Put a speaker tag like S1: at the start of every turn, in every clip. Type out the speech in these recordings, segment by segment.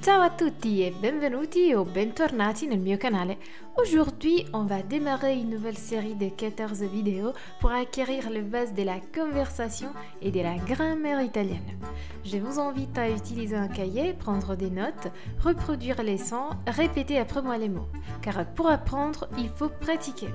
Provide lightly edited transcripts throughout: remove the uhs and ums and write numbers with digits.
S1: Ciao a tutti e benvenuti o bentornati nel mio canale. Aujourd'hui, on va démarrer une nouvelle série de 14 vidéos pour acquérir les bases de la conversation et de la grammaire italienne. Je vous invite à utiliser un cahier, prendre des notes, reproduire les sons, répéter après moi les mots. Car pour apprendre, il faut pratiquer.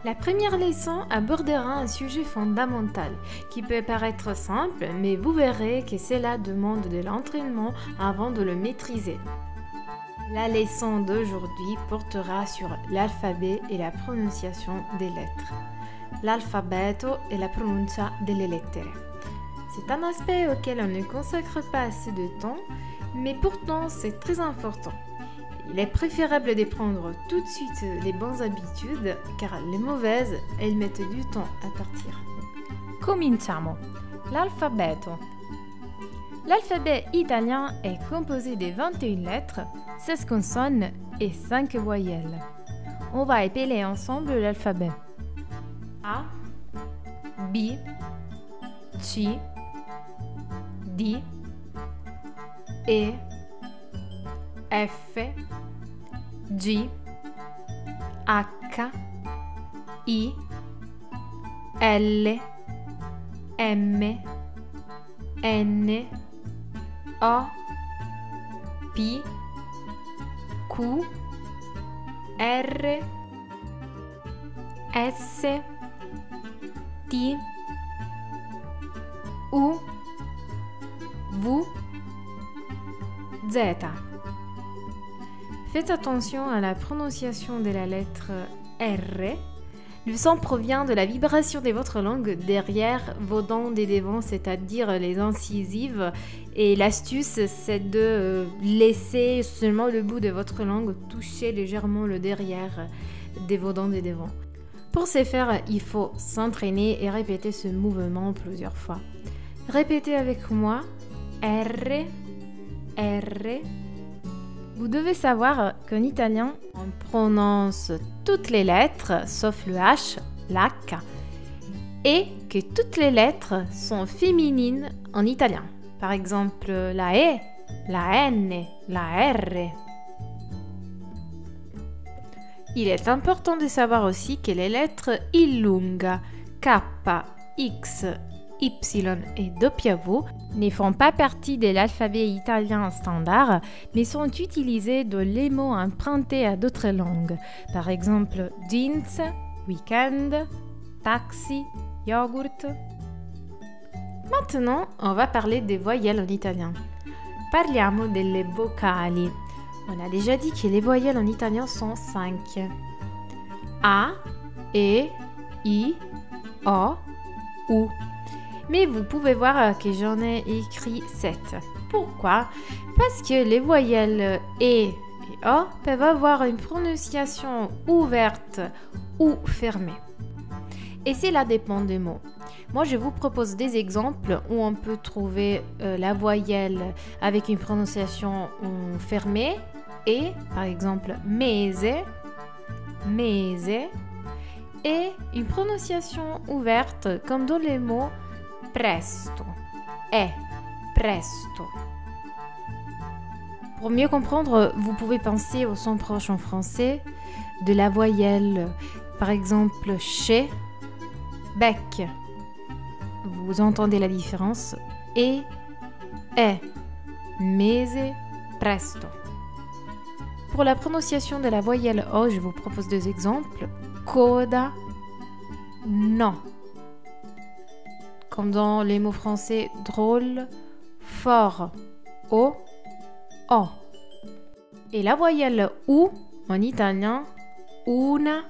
S1: La première leçon abordera un sujet fondamental qui peut paraître simple, mais vous verrez que cela demande de l'entraînement avant de le maîtriser. La leçon d'aujourd'hui portera sur l'alphabet et la prononciation des lettres. L'alfabeto e la pronuncia delle lettere. C'est un aspect auquel on ne consacre pas assez de temps, mais pourtant c'est très important. Il est préférable de prendre tout de suite les bonnes habitudes, car les mauvaises, elles mettent du temps à partir.
S2: Cominciamo. L'alfabeto. L'alphabet italien est composé de 21 lettres, 16 consonnes et 5 voyelles. On va épeler ensemble l'alphabet.
S1: A, B, C, D, E, F, G, H, I, L, M, N, O, P, Q, R, S, T, U, V, Z. Faites attention à la prononciation de la lettre R. Le son provient de la vibration de votre langue derrière vos dents des devants, c'est-à-dire les incisives. Et l'astuce, c'est de laisser seulement le bout de votre langue toucher légèrement le derrière de vos dents des devants. Pour ce faire, il faut s'entraîner et répéter ce mouvement plusieurs fois. Répétez avec moi R, R.
S2: Vous devez savoir qu'en italien,
S1: on prononce toutes les lettres sauf le H, l'H, et que toutes les lettres sont féminines en italien. Par exemple, la E, la N, la R. Il est important de savoir aussi que les lettres illunga, K, X, Y et W ne font pas partie de l'alphabet italien standard, mais sont utilisés dans les mots empruntés à d'autres langues. Par exemple, jeans, week-end, taxi, yogurt. Maintenant, on va parler des voyelles en italien. Parliamo delle vocali. On a déjà dit que les voyelles en italien sont 5. A, E, I, O, U. Mais vous pouvez voir que j'en ai écrit 7. Pourquoi? Parce que les voyelles E et O peuvent avoir une prononciation ouverte ou fermée. Et cela dépend des mots. Moi, je vous propose des exemples où on peut trouver la voyelle avec une prononciation fermée et, par exemple, mese, mese, et une prononciation ouverte comme dans les mots presto, presto. Pour mieux comprendre, vous pouvez penser au son proche en français de la voyelle, par exemple chez, bec. Vous entendez la différence et mese, presto. Pour la prononciation de la voyelle O, je vous propose deux exemples. Coda, no. Comme dans les mots français drôle, fort, o, o. Et la voyelle U en italien, una,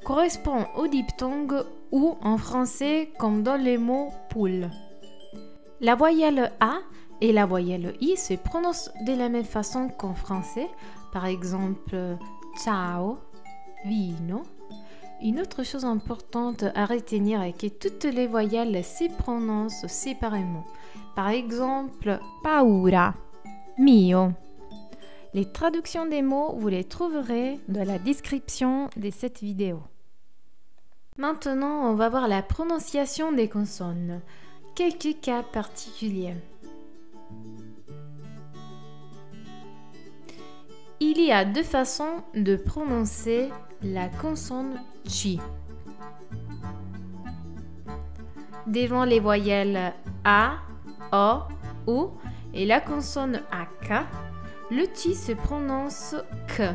S1: correspond au diphtongue ou en français comme dans les mots poule. La voyelle A et la voyelle I se prononcent de la même façon qu'en français, par exemple ciao, vino. Une autre chose importante à retenir est que toutes les voyelles se prononcent séparément. Par exemple, paura, mio. Les traductions des mots, vous les trouverez dans la description de cette vidéo. Maintenant, on va voir la prononciation des consonnes. Quelques cas particuliers. Il y a deux façons de prononcer la consonne Ci. Devant les voyelles A, O, U et la consonne H, le Ci se prononce K.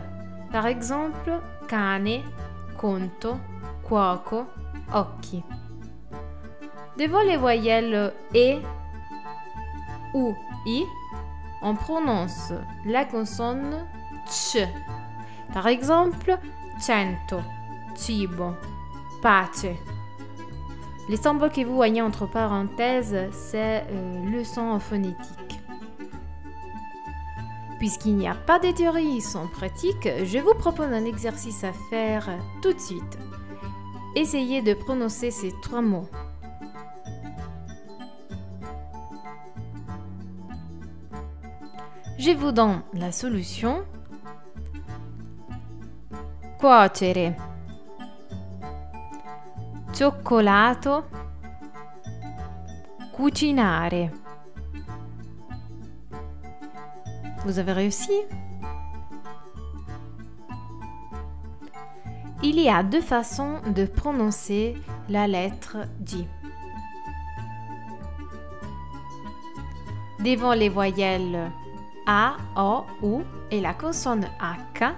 S1: Par exemple, cane, conto, cuoco, occhi. Devant les voyelles E, U, I, on prononce la consonne Ch. Par exemple, cento, cibo, pace. Les symboles que vous voyez entre parenthèses, c'est le son phonétique. Puisqu'il n'y a pas de théorie sans pratique, je vous propose un exercice à faire tout de suite. Essayez de prononcer ces trois mots. Je vous donne la solution. Cuocere, cioccolato, cucinare. Vous avez réussi? Il y a deux façons de prononcer la lettre D. Devant les voyelles A, O, U et la consonne H,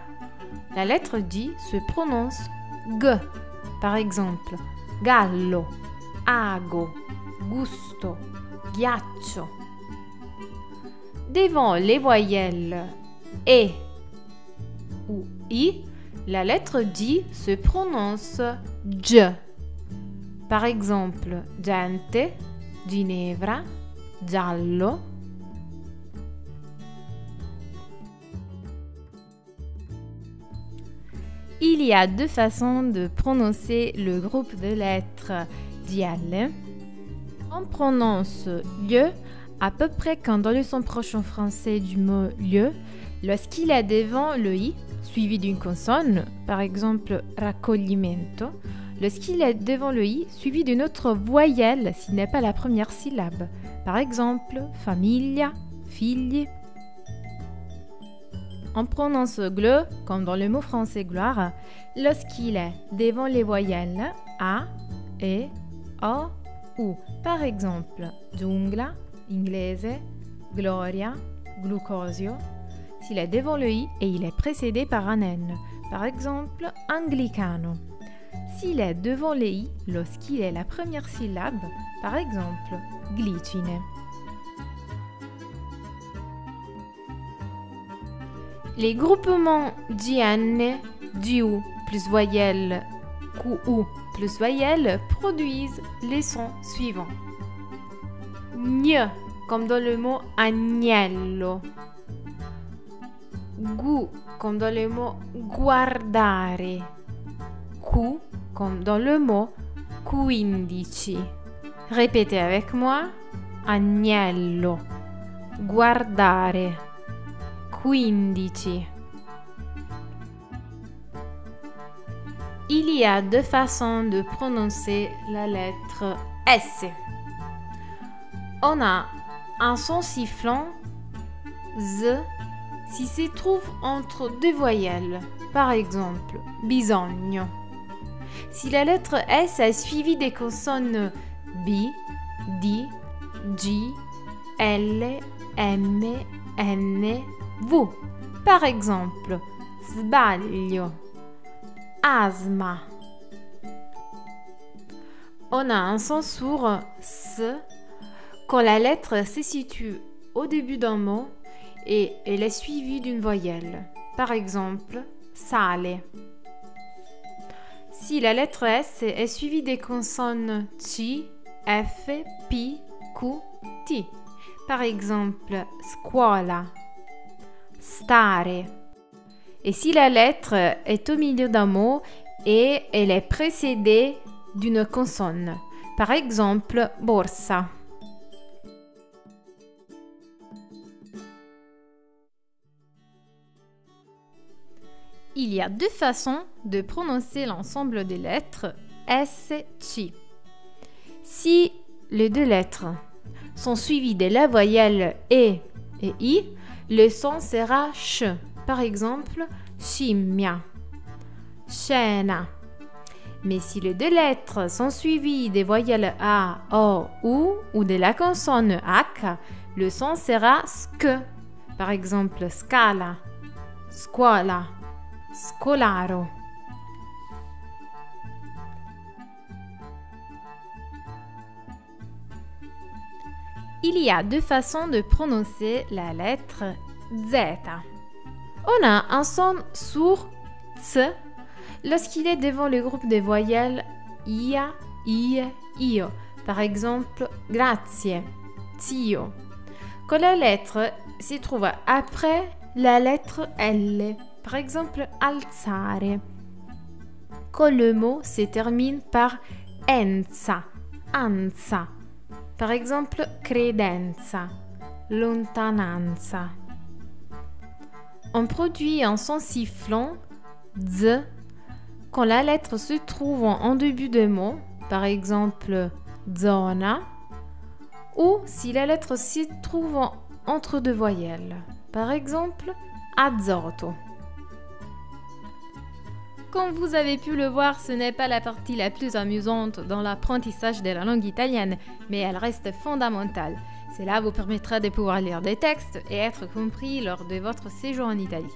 S1: la lettre D se prononce G. Par exemple, gallo, ago, gusto, ghiaccio. Devant les voyelles E ou I, la lettre D se prononce G. Par exemple, gente, ginevra, giallo. Il y a deux façons de prononcer le groupe de lettres diale. On prononce lieu à peu près comme dans le son proche en français du mot lieu, lorsqu'il est devant le i suivi d'une consonne, par exemple raccoglimento, lorsqu'il est devant le i suivi d'une autre voyelle s'il n'est pas la première syllabe, par exemple famiglia, figli. On prononce gle, comme dans le mot français gloire, lorsqu'il est devant les voyelles A, E, O, U. Par exemple, giungla, inglese, gloria, glucosio. S'il est devant le I et il est précédé par un N. Par exemple, anglicano. S'il est devant les I lorsqu'il est la première syllabe, par exemple, glicine. Les groupements DN, DU plus voyelle, QU plus voyelle produisent les sons suivants. Gne, comme dans le mot agnello. Gu, comme dans le mot guardare. Q, comme dans le mot quindici. Répétez avec moi. Agnello, guardare, quindici. Il y a deux façons de prononcer la lettre S. On a un son sifflant, Z, si se trouve entre deux voyelles, par exemple, bisogno. Si la lettre S est suivie des consonnes B, D, G, L, M, N, V. Par exemple, sbaglio, asma. On a un son sourd, S, quand la lettre se situe au début d'un mot et elle est suivie d'une voyelle. Par exemple, sale. Si la lettre S est suivie des consonnes C, F, P, Q, T. Par exemple, scuola, stare. Et si la lettre est au milieu d'un mot et elle est précédée d'une consonne. Par exemple, borsa. Il y a deux façons de prononcer l'ensemble des lettres S, C. Si les deux lettres sont suivies de la voyelle E et I, le son sera ch. par exemple scimmia, scena. Mais si les deux lettres sont suivies des voyelles A, O, U ou de la consonne H, le son sera sk. Par exemple, scala, scuola, scolaro.
S2: Il y a deux façons de prononcer la lettre Z.
S1: On a un son sourd ts lorsqu'il est devant le groupe de voyelles ia, ie, io. Par exemple, grazie, zio. Quand la lettre se trouve après la lettre L, par exemple, alzare. Quand le mot se termine par enza, anza. Par exemple, credenza, lontananza. On produit un son sifflant z quand la lettre se trouve en début de mot, par exemple zona, ou si la lettre se trouve entre deux voyelles, par exemple azoto.
S2: Comme vous avez pu le voir, ce n'est pas la partie la plus amusante dans l'apprentissage de la langue italienne, mais elle reste fondamentale. Cela vous permettra de pouvoir lire des textes et être compris lors de votre séjour en Italie.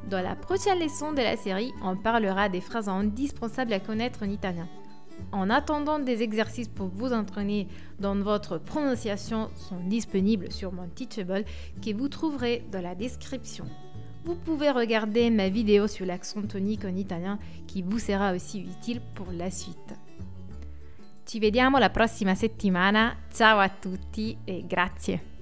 S2: Dans la prochaine leçon de la série, on parlera des phrases indispensables à connaître en italien. En attendant, des exercices pour vous entraîner dans votre prononciation sont disponibles sur mon Teachable que vous trouverez dans la description. Vous pouvez regarder ma vidéo sur l'accent tonique en italien qui vous sera aussi utile pour la suite. Ci vediamo la prossima settimana. Ciao a tutti e grazie!